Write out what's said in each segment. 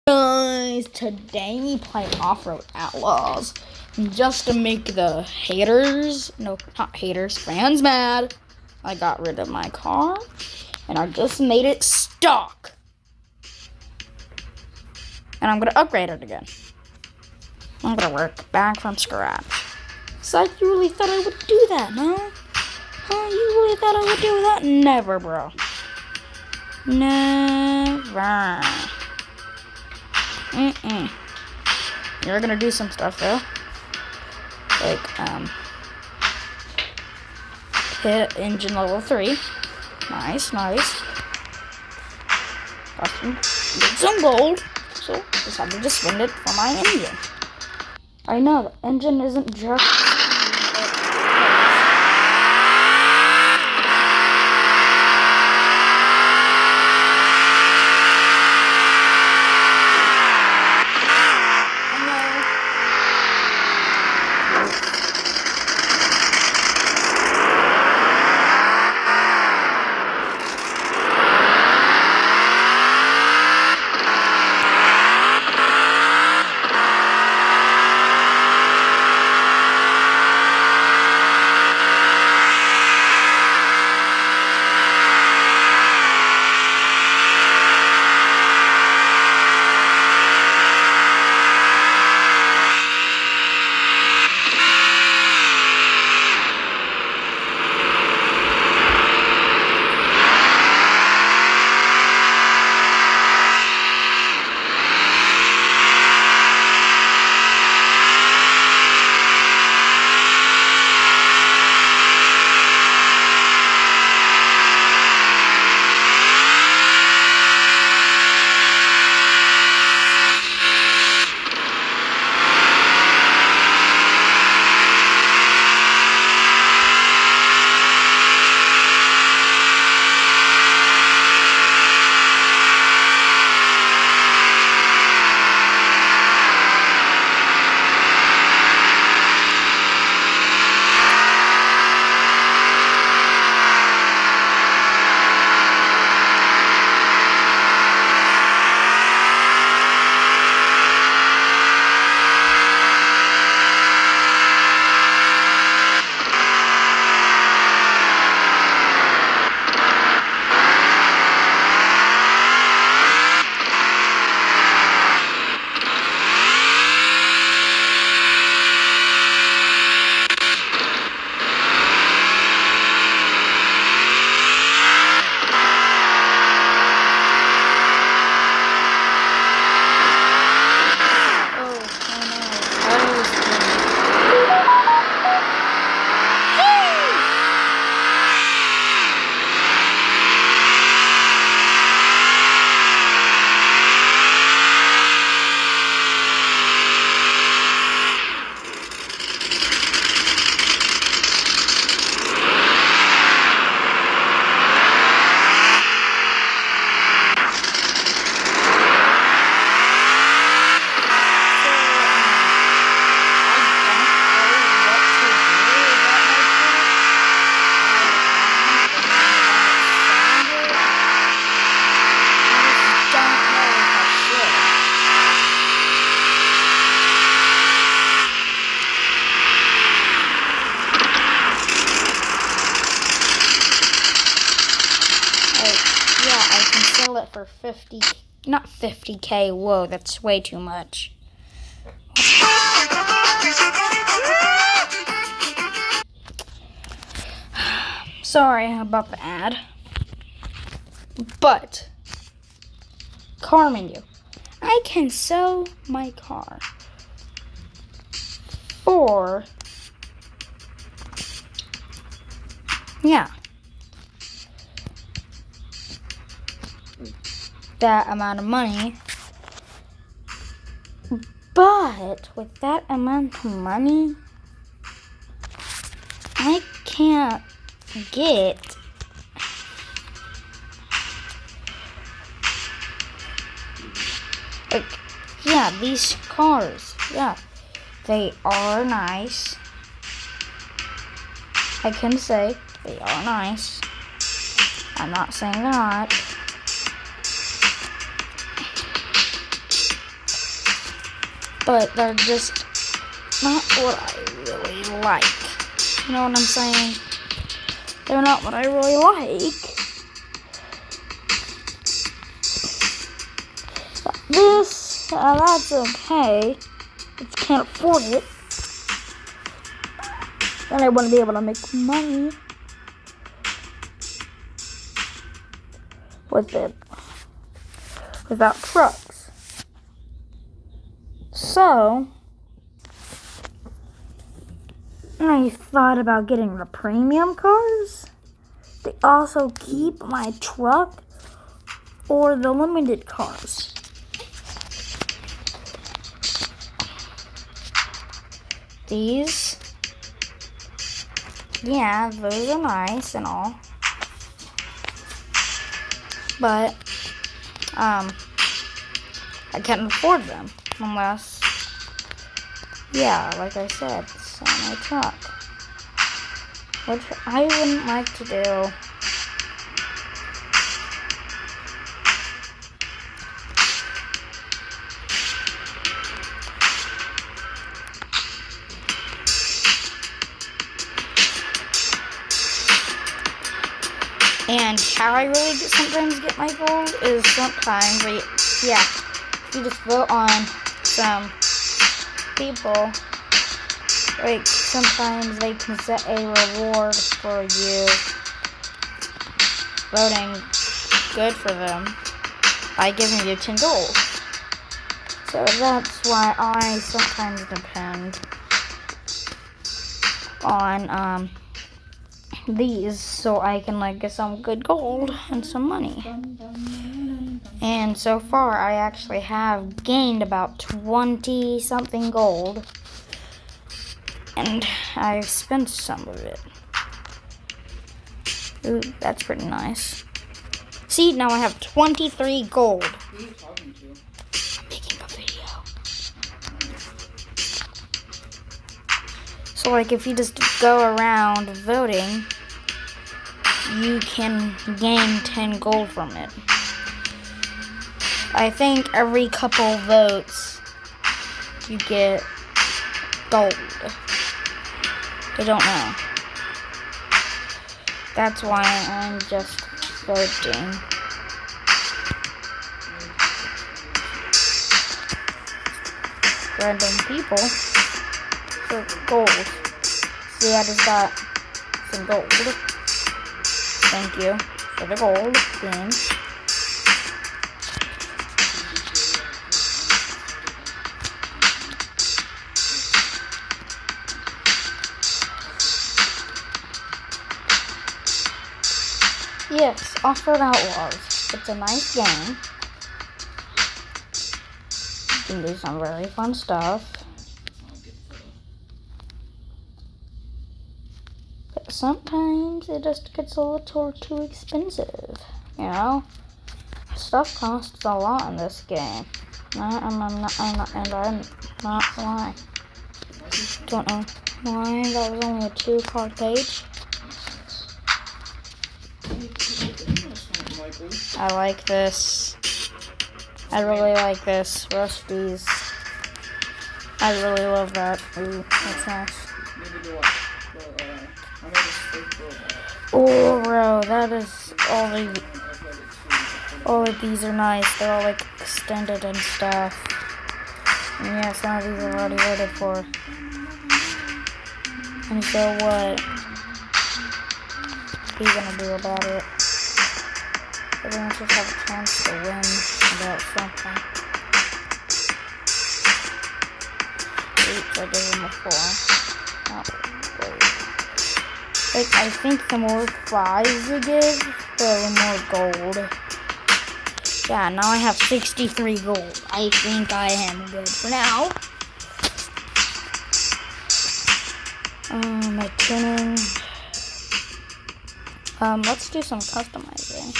Guys, today we play Off-Road Outlaws. And just to make the fans mad, I got rid of my car and I just made it stock. And I'm gonna upgrade it again. I'm gonna work back from scratch. So you really thought I would do that, huh? Huh? You really thought I would do that? Never, bro. Never. You're gonna do some stuff though. Like, hit engine level 3. Nice. Got some gold. So, decided to spend it for my engine. I know, the engine isn't just... it for 50, not 50K. Whoa, that's way too much. Sorry about the ad, but car menu. I can sell my car for that amount of money, but with that amount of money, I can't get these cars. They are nice. I can say they are nice. I'm not saying they're not. but they're just not what I really like. You know what I'm saying? They're not what I really like. This, that's okay. Just can't afford it. Then I want to be able to make money with it without trucks. So I thought about getting the premium cars. They also keep my truck or the limited cars. These, yeah, those are nice and all. But, I can't afford them unless, yeah, like I said, sell my truck. Which I wouldn't like to do. And how I really sometimes get my gold is sometimes, if you just vote on some people, like sometimes they can set a reward for you voting good for them by giving you 10 gold. So that's why I sometimes depend on these so I can like get some good gold and some money. And so far I actually have gained about 20 something gold, and I've spent some of it. Ooh, that's pretty nice. See, now I have 23 gold. Who are you talking to? I'm making a video. So like if you just go around voting, you can gain 10 gold from it. I think every couple votes you get gold. I don't know. That's why I'm just voting. Random people for gold. See, I just got some gold. Thank you for the gold bean. Yes, Off-Road Outlaws. It's a nice game. You can do some very fun stuff. But sometimes it just gets a little too expensive. You know? Stuff costs a lot in this game. I'm not lying. Don't know why that was only a 2-card page. I like this. I really like this. Rusty's. I really love that. Ooh, that's nice. Oh, bro, that is all of these are nice. They're all like extended and stuff. And yeah, some of these are already voted for. And so what are you gonna do about it? Everyone should have a chance to win about something. Oops, I gave him a 4. Oh, wait. Like, I think the more 5s you give, the more gold. Yeah, now I have 63 gold. I think I am good for now. My tuning. Let's do some customizing.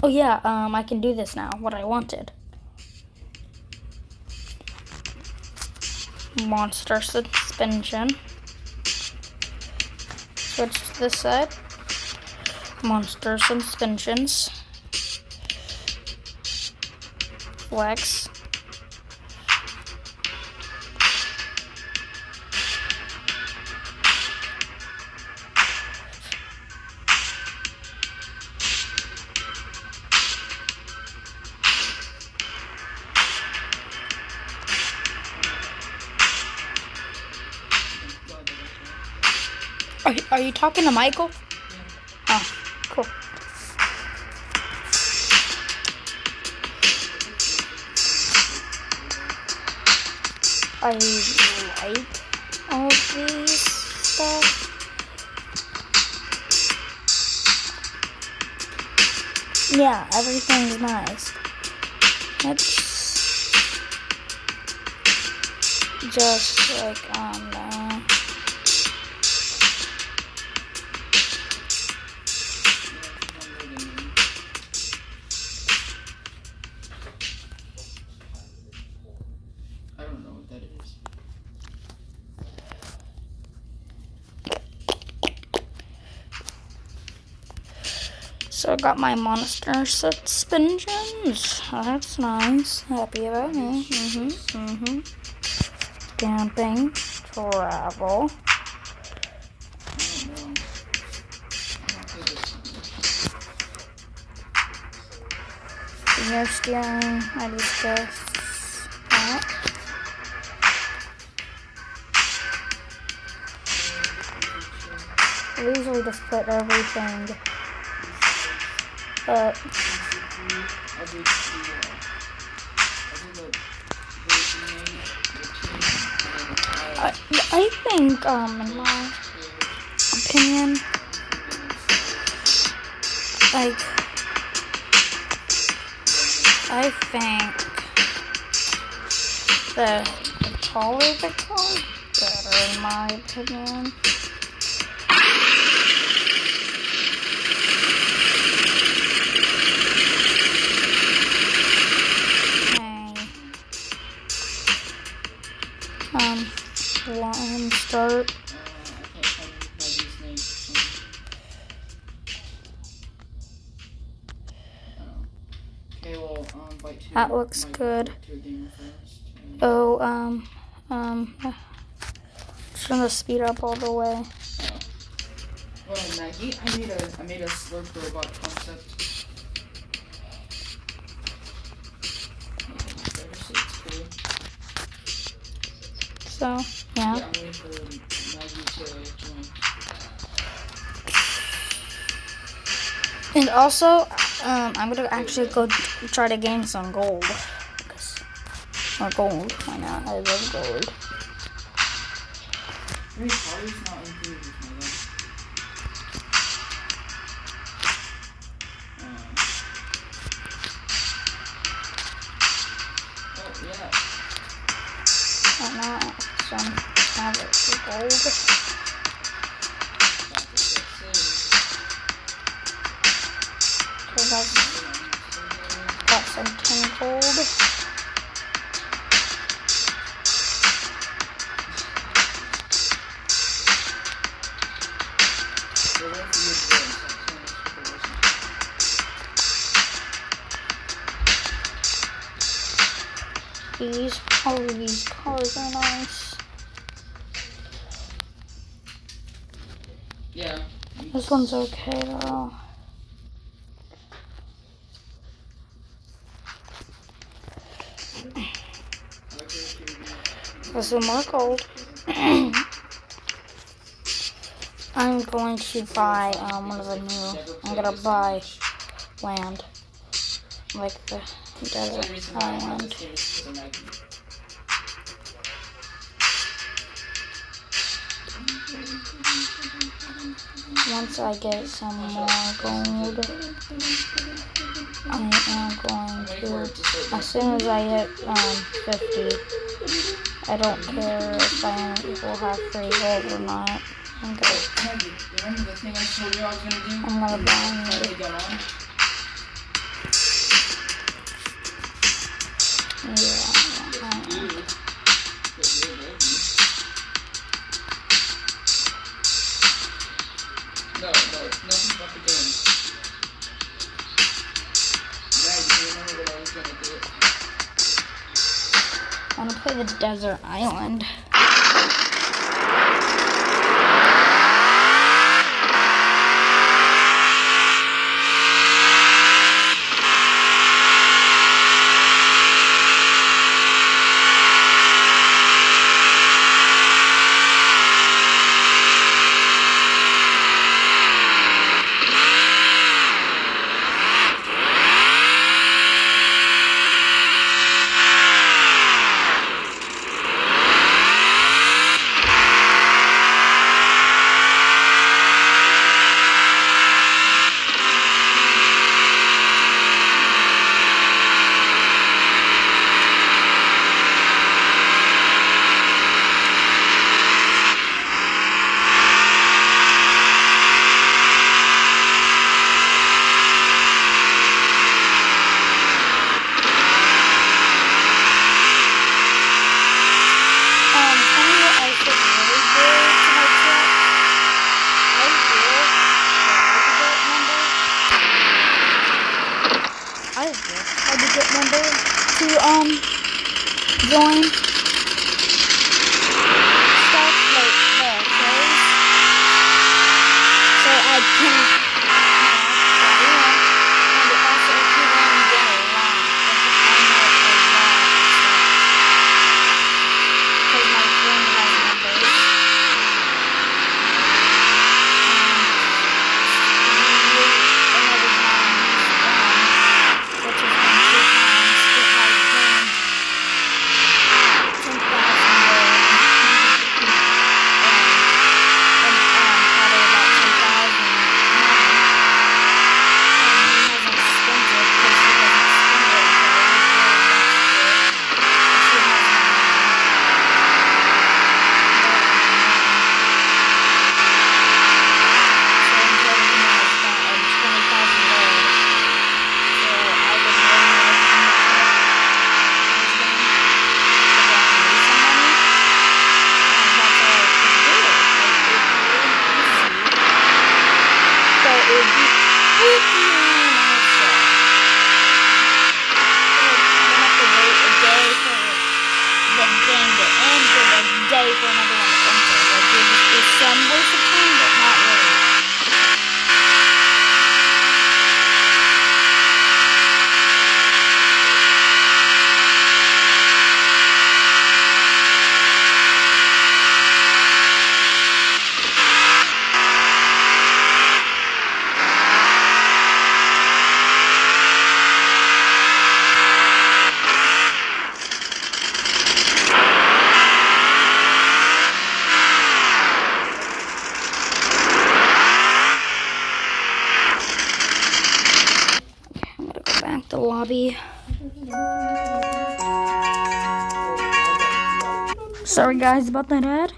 Oh yeah, I can do this now, what I wanted. Monster suspension. Switch to this side. Monster suspensions. Flex. Are you talking to Michael? Oh, cool. I like all of these stuff. Yeah, everything's nice. It's just like I don't know what that is. So I got my monster suspensions. That's nice. Happy about me. Camping, travel. Gear steering, I discussed that. I usually just put everything, but I think, in my opinion, like, I think the taller the car, better in my opinion. One start. That looks good. Oh, just gonna speed up all the way. Well, Maggie, I made a slurp robot concept. So, yeah. Yeah, I'm waiting for Maggie to join. And also, I'm gonna actually go try to gain some gold. Or gold, why not? I love gold. Hey, Polly's not included with me oh, yeah. Why not? Some have it for gold. So that's got some 10 gold. All of these cars are nice. Yeah. This one's okay though. There's some more gold. I'm going to buy one of the new. I'm gonna buy land, like the desert island. Once I get some more gold, I am going to, as soon as I hit 50, I don't care if I will have free gold or not. I'm gonna buy it. Yeah. No, it's nothing but the game. was gonna do it. I want to play the desert island. Join stuff like this, right? So I can and also if you want to get a lot, I know a lot of stuff because my friend has numbers and every time he's won, which has been 2 times, it has been 10,000 gold and probably about 10,000 money. And he hasn't spent it because he doesn't spend it until he really wants to. Because he has no money. So in total he has gotten 20,000 gold. So I would really like to make it this game. That's all I could do. Like, it would be really easy, but it would be pretty nice. I have to wait a day for the game to end or a day for another one to enter. Like, it just is some waste of time, but not really. I'm gonna go back to the lobby. Sorry guys about that ad.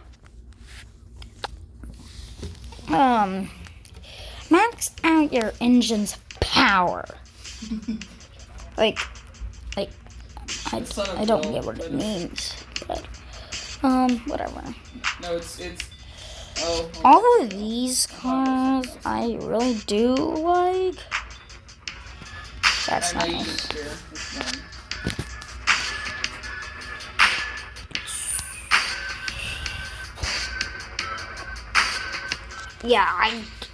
Max out your engine's power. like, I don't get what it means, but, whatever. No, it's. Oh. All of these cars I really do like. That's I know you nice. just care. It's fine. Yeah,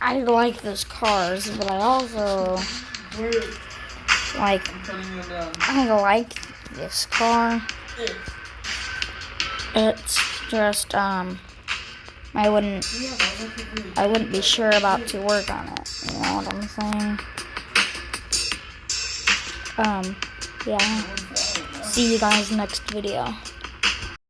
I like those cars, but I also like I'm turning you down. I like this car. It's just I wouldn't be sure about to work on it. You know what I'm saying? Yeah. See you guys next video.